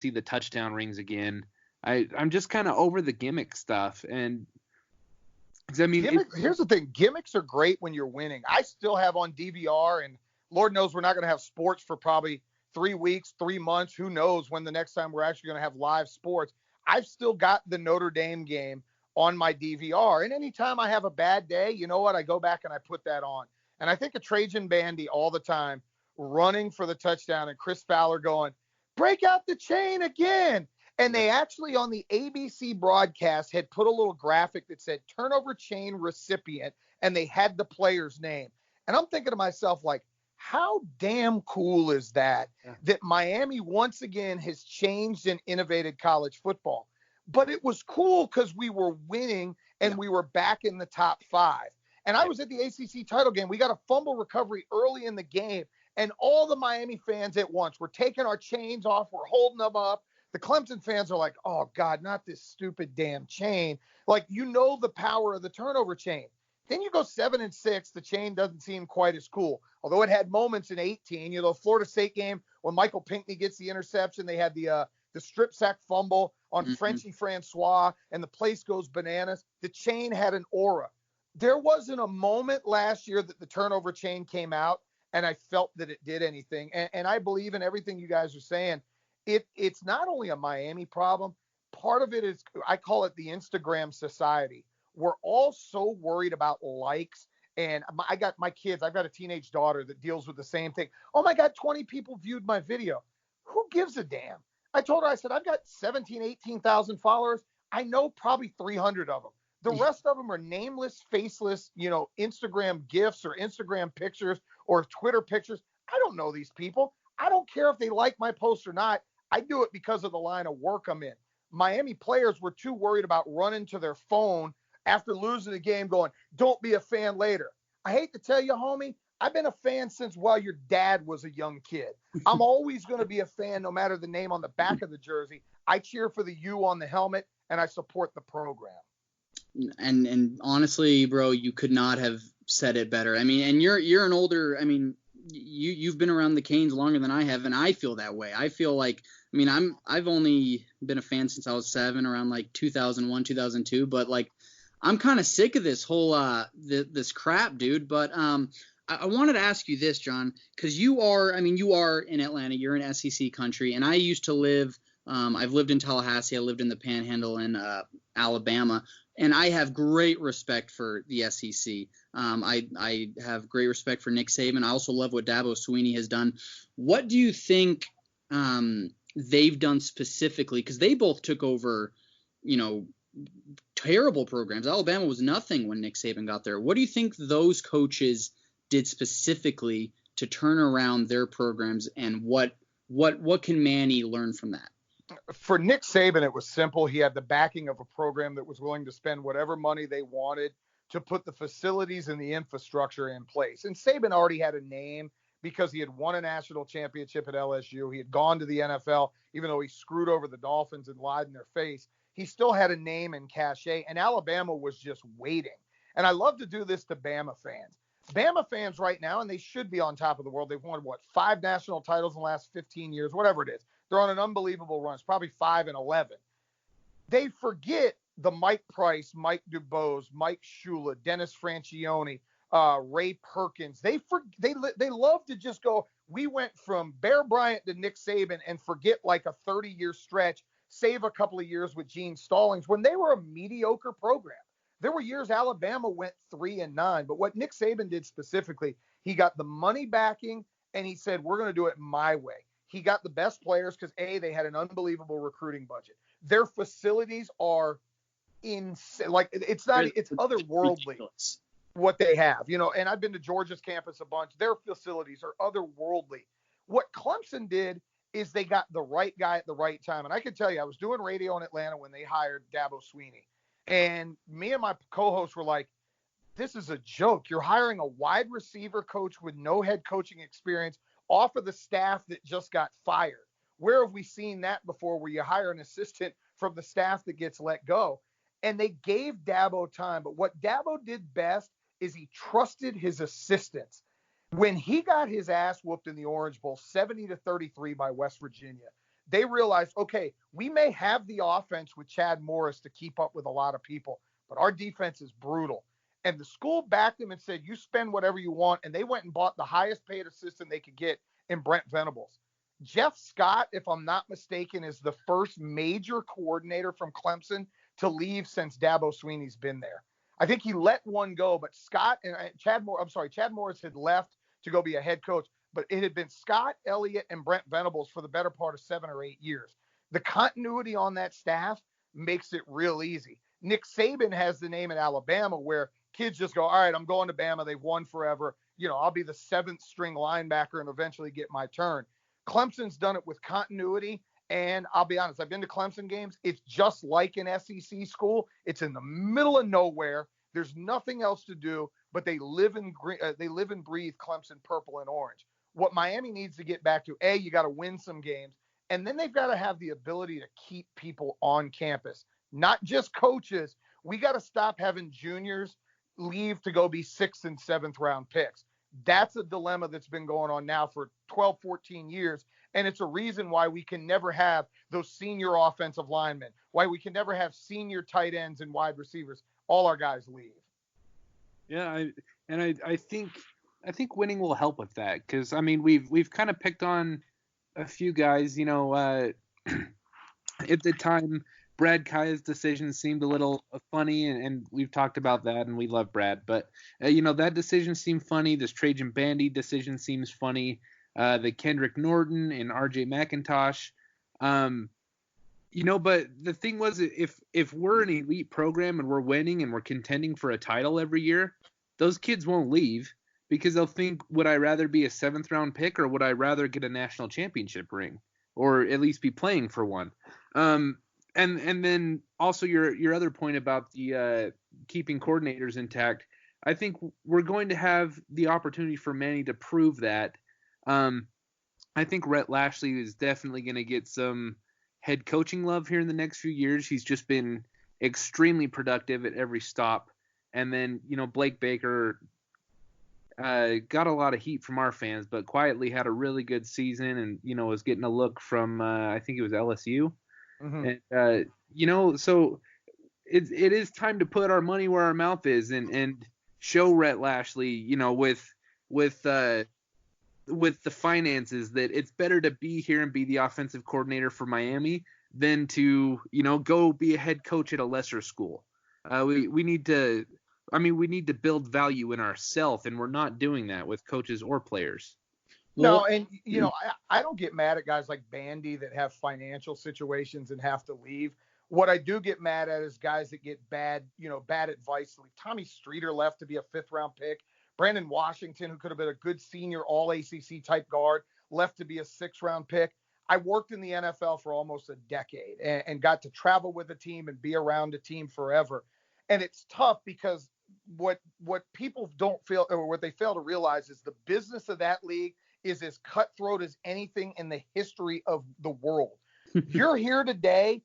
see the touchdown rings again. I'm just kind of over the gimmick stuff. And I mean, here's the thing. Gimmicks are great when you're winning. I still have on DVR, and Lord knows we're not going to have sports for probably 3 weeks, 3 months. Who knows when the next time we're actually going to have live sports. I've still got the Notre Dame game on my DVR. And anytime I have a bad day, you know what? I go back and I put that on. And I think of Trajan Bandy all the time running for the touchdown and Chris Fowler going, break out the chain again. And they actually on the ABC broadcast had put a little graphic that said turnover chain recipient, and they had the player's name. And I'm thinking to myself, like, how damn cool is that Miami once again has changed and innovated college football? But it was cool because we were winning and we were back in the top 5. And I was at the ACC title game. We got a fumble recovery early in the game, and all the Miami fans at once were taking our chains off. We're holding them up. The Clemson fans are like, oh, God, not this stupid damn chain. Like, you know the power of the turnover chain. Then you go 7-6. The chain doesn't seem quite as cool, although it had moments in 18. You know, Florida State game when Michael Pinckney gets the interception. They had the strip sack fumble on Frenchie Francois, and the place goes bananas. The chain had an aura. There wasn't a moment last year that the turnover chain came out, and I felt that it did anything. And I believe in everything you guys are saying. It's not only a Miami problem. Part of it is, I call it the Instagram society. We're all so worried about likes. And I got my kids. I've got a teenage daughter that deals with the same thing. Oh, my God, 20 people viewed my video. Who gives a damn? I told her, I said, I've got 17, 18,000 followers. I know probably 300 of them. The rest of them are nameless, faceless, you know, Instagram GIFs or Instagram pictures or Twitter pictures. I don't know these people. I don't care if they like my post or not. I do it because of the line of work I'm in. Miami players were too worried about running to their phone after losing the game going, don't be a fan later. I hate to tell you, homie, I've been a fan since while your dad was a young kid. I'm always going to be a fan no matter the name on the back of the jersey. I cheer for the U on the helmet, and I support the program. And honestly, bro, you could not have said it better. I mean, and you're an older, I mean, you've been around the Canes longer than I have, and I feel that way. I feel like, I mean, I've only been a fan since I was 7, around like 2001, 2002, but like I'm kind of sick of this whole this crap, dude. But I wanted to ask you this, John, because you are in Atlanta, you're in SEC country, and I used to live. I've lived in Tallahassee, I lived in the Panhandle in Alabama, and I have great respect for the SEC. I have great respect for Nick Saban. I also love what Dabo Swinney has done. What do you think they've done specifically? Because they both took over, you know, terrible programs. Alabama was nothing when Nick Saban got there. What do you think those coaches did specifically to turn around their programs, and what can Manny learn from that? For Nick Saban, it was simple. He had the backing of a program that was willing to spend whatever money they wanted to put the facilities and the infrastructure in place. And Saban already had a name because he had won a national championship at LSU. He had gone to the NFL, even though he screwed over the Dolphins and lied in their face. He still had a name and cachet, and Alabama was just waiting. And I love to do this to Bama fans. Bama fans right now, and they should be on top of the world. They've won, 5 national titles in the last 15 years, whatever it is. They're on an unbelievable run. It's probably 5-11. They forget the Mike Price, Mike DuBose, Mike Shula, Dennis Franchione, Ray Perkins. They love to just go, we went from Bear Bryant to Nick Saban, and forget like a 30-year stretch, save a couple of years with Gene Stallings when they were a mediocre program. There were years Alabama went 3-9, but what Nick Saban did specifically, he got the money backing, and he said, we're going to do it my way. He got the best players because, they had an unbelievable recruiting budget. Their facilities are insane. Like, it's otherworldly what they have, you know, and I've been to Georgia's campus a bunch. Their facilities are otherworldly. What Clemson did is they got the right guy at the right time. And I can tell you, I was doing radio in Atlanta when they hired Dabo Swinney. And me and my co-hosts were like, this is a joke. You're hiring a wide receiver coach with no head coaching experience off of the staff that just got fired. Where have we seen that before, where you hire an assistant from the staff that gets let go? And they gave Dabo time. But what Dabo did best is he trusted his assistants. When he got his ass whooped in the Orange Bowl, 70-33 by West Virginia, they realized, okay, we may have the offense with Chad Morris to keep up with a lot of people, but our defense is brutal. And the school backed them and said, you spend whatever you want. And they went and bought the highest paid assistant they could get in Brent Venables. Jeff Scott, if I'm not mistaken, is the first major coordinator from Clemson to leave since Dabo Swinney's been there. I think he let one go, but Scott and Chad Morris had left to go be a head coach, but it had been Scott, Elliott, and Brent Venables for the better part of 7 or 8 years. The continuity on that staff makes it real easy. Nick Saban has the name in Alabama where kids just go, all right, I'm going to Bama. They've won forever. I'll be the 7th string linebacker and eventually get my turn. Clemson's done it with continuity. And I'll be honest, I've been to Clemson games. It's just like an SEC school. It's in the middle of nowhere. There's nothing else to do, but they live and breathe Clemson purple and orange. What Miami needs to get back to, you got to win some games, and then they've got to have the ability to keep people on campus, not just coaches. We got to stop having juniors leave to go be 6th and 7th round picks. That's a dilemma that's been going on now for 12, 14 years. And it's a reason why we can never have those senior offensive linemen, why we can never have senior tight ends and wide receivers. All our guys leave. Yeah, I think winning will help with that, because I mean we've kind of picked on a few guys. At the time, Brad Kaya's decision seemed a little funny, and we've talked about that, and we love Brad, but that decision seemed funny. This Trajan Bandy decision seems funny. The Kendrick Norton and RJ McIntosh. But the thing was, if we're an elite program and we're winning and we're contending for a title every year, those kids won't leave, because they'll think, would I rather be a 7th round pick, or would I rather get a national championship ring, or at least be playing for one? And then also your other point about the keeping coordinators intact, I think we're going to have the opportunity for Manny to prove that. I think Rhett Lashlee is definitely going to get some head coaching love here in the next few years. He's just been extremely productive at every stop. And then, Blake Baker got a lot of heat from our fans, but quietly had a really good season, and, was getting a look from, I think it was LSU. Mm-hmm. And, so it is time to put our money where our mouth is and show Rhett Lashlee, with the finances, that it's better to be here and be the offensive coordinator for Miami than to, go be a head coach at a lesser school. We need to build value in ourselves, and we're not doing that with coaches or players. No, and I don't get mad at guys like Bandy that have financial situations and have to leave. What I do get mad at is guys that get bad advice. Like Tommy Streeter left to be a 5th round pick. Brandon Washington, who could have been a good senior all ACC type guard, left to be a 6th round pick. I worked in the NFL for almost a decade and got to travel with a team and be around a team forever. And it's tough because what people don't feel, or what they fail to realize, is the business of that league is as cutthroat as anything in the history of the world. You're here today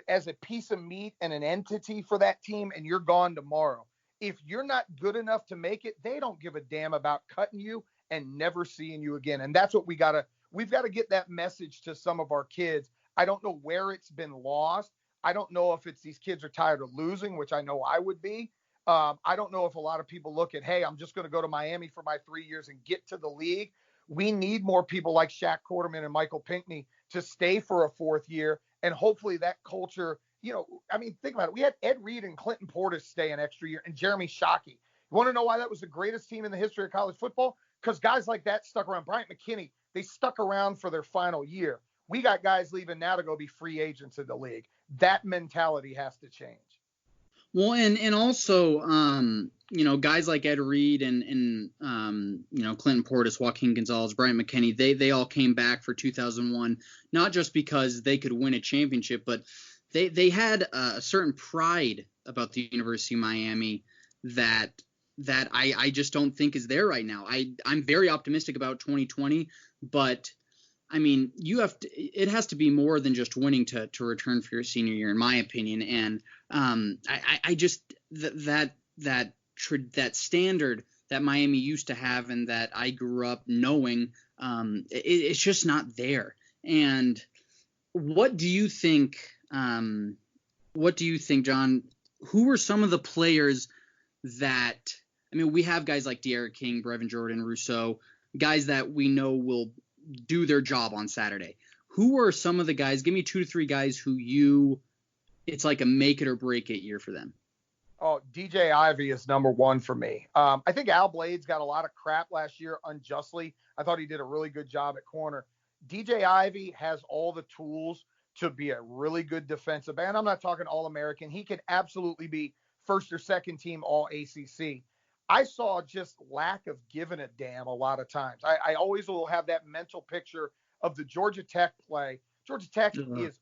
as a piece of meat and an entity for that team, and you're gone tomorrow. If you're not good enough to make it, they don't give a damn about cutting you and never seeing you again. And that's what we've got to get that message to some of our kids. I don't know where it's been lost. I don't know if it's these kids are tired of losing, which I know I would be. I don't know if a lot of people look at, hey, I'm just going to go to Miami for my 3 years and get to the league. We need more people like Shaq Quarterman and Michael Pinckney to stay for a 4th year. And hopefully that culture, think about it. We had Ed Reed and Clinton Portis stay an extra year, and Jeremy Shockey. You want to know why that was the greatest team in the history of college football? Because guys like that stuck around. Bryant McKinney, they stuck around for their final year. We got guys leaving now to go be free agents in the league. That mentality has to change. Well, and also, guys like Ed Reed and Clinton Portis, Joaquin Gonzalez, Bryant McKinney, they all came back for 2001, not just because they could win a championship, but they had a certain pride about the University of Miami that I just don't think is there right now. I'm very optimistic about 2020, but I mean, it has to be more than just winning to return for your senior year, in my opinion. And I just that standard that Miami used to have and that I grew up knowing, it's just not there. And What do you think? What do you think, John? Who are some of the players that? I mean, we have guys like De'Aaron King, Brevin Jordan, Rousseau, guys that we know will do their job on Saturday. Who are some of the guys? Give me 2 to 3 guys who it's like a make it or break it year for them. Oh, DJ Ivey is number one for me. I think Al Blades got a lot of crap last year unjustly. I thought he did a really good job at corner. DJ Ivey has all the tools to be a really good defensive end. I'm not talking All-American. He could absolutely be first or second team All-ACC. I saw just lack of giving a damn a lot of times. I always will have that mental picture of the Georgia Tech play. Georgia Tech is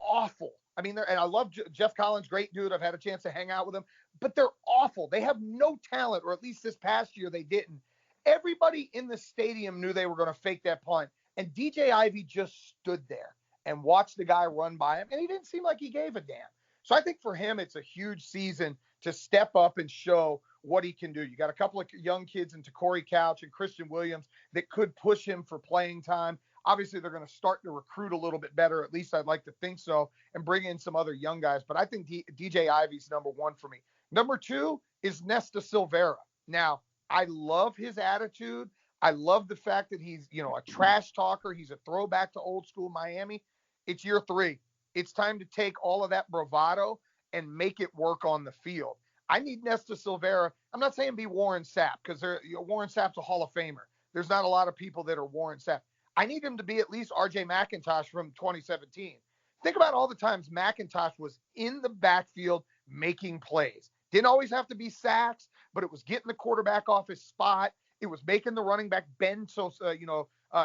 awful. I mean, and I love Jeff Collins, great dude. I've had a chance to hang out with him, but they're awful. They have no talent, or at least this past year they didn't. Everybody in the stadium knew they were going to fake that punt, and DJ Ivey just stood there and watched the guy run by him, and he didn't seem like he gave a damn. So I think for him, it's a huge season to step up and show what he can do. You got a couple of young kids in Corey Couch and Christian Williams that could push him for playing time. Obviously, they're going to start to recruit a little bit better. At least I'd like to think so, and bring in some other young guys. But I think DJ Ivey's number one for me. Number two is Nesta Silvera. Now, I love his attitude. I love the fact that he's, a trash talker. He's a throwback to old school Miami. It's year 3. It's time to take all of that bravado and make it work on the field. I need Nesta Silvera. I'm not saying be Warren Sapp, because Warren Sapp's a Hall of Famer. There's not a lot of people that are Warren Sapp. I need him to be at least RJ McIntosh from 2017. Think about all the times McIntosh was in the backfield making plays. Didn't always have to be sacks, but it was getting the quarterback off his spot. It was making the running back bend so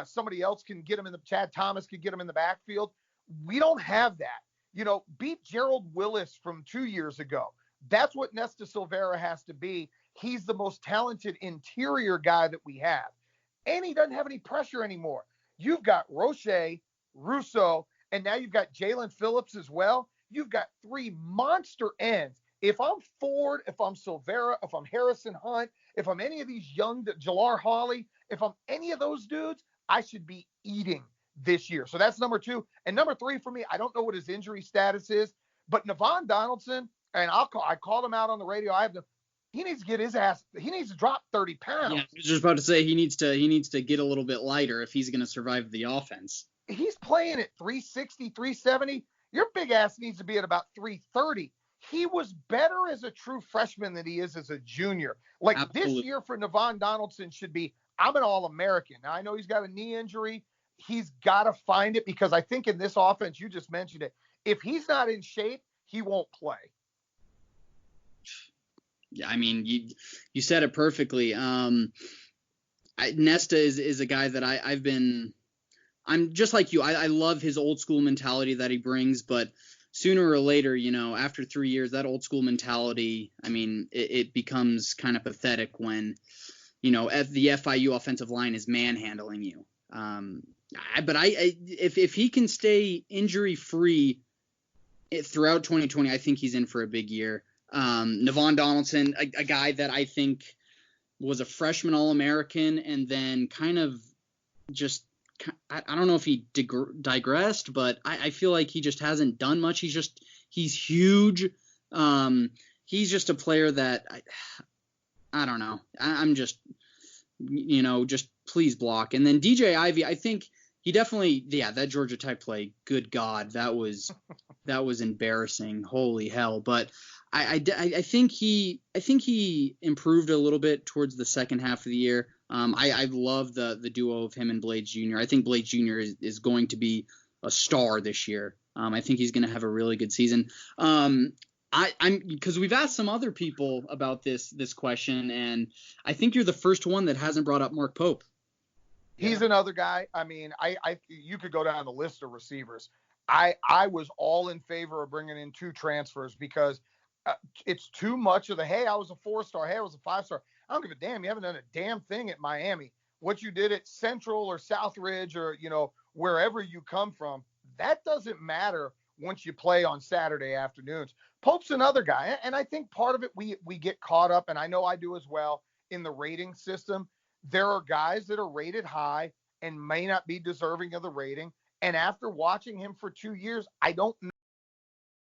somebody else can get him Chad Thomas could get him in the backfield. We don't have that. Beat Gerald Willis from 2 years ago. That's what Nesta Silvera has to be. He's the most talented interior guy that we have. And he doesn't have any pressure anymore. You've got Roche, Rousseau, and now you've got Jalen Phillips as well. You've got 3 monster ends. If I'm Ford, if I'm Silvera, if I'm Harrison Hunt, if I'm any of these young Jalar Hawley, if I'm any of those dudes, I should be eating this year. So that's number 2. And number 3 for me, I don't know what his injury status is, but Navon Donaldson, and I called him out on the radio. He needs to get his ass. He needs to drop 30 pounds. Yeah, I was just about to say he needs to get a little bit lighter if he's going to survive the offense. He's playing at 360, 370. Your big ass needs to be at about 330. He was better as a true freshman than he is as a junior. Like Absolutely. This year for Navon Donaldson should be, I'm an All-American. Now I know he's got a knee injury. He's got to find it, because I think in this offense, you just mentioned it, if he's not in shape, he won't play. Yeah, I mean, you said it perfectly. Nesta is a guy that I'm just like you. I love his old school mentality that he brings, but sooner or later, after 3 years, that old school mentality, I mean, it becomes kind of pathetic when, the FIU offensive line is manhandling you. But if he can stay injury free throughout 2020, I think he's in for a big year. Navon Donaldson, a guy that I think was a freshman All-American and then kind of just, I don't know if he digressed, but I feel like he just hasn't done much. He's huge. He's just a player that I don't know. I'm just, just please block. And then DJ Ivey, I think he definitely, that Georgia Tech play, good God, that was embarrassing. Holy hell. But I think he improved a little bit towards the second half of the year. I love the duo of him and Blades Jr. I think Blades Jr. is going to be a star this year. I think he's going to have a really good season. I'm because we've asked some other people about this question, and I think you're the first one that hasn't brought up Mark Pope. He's another guy. I mean, you could go down the list of receivers. I was all in favor of bringing in 2 transfers because it's too much of the, hey, I was a 4-star, hey, I was a 5-star. I don't give a damn. You haven't done a damn thing at Miami. What you did at Central or Southridge or, wherever you come from, that doesn't matter once you play on Saturday afternoons. Pope's another guy, and I think part of it we get caught up, and I know I do as well, in the rating system. There are guys that are rated high and may not be deserving of the rating, And after watching him for 2 years, I don't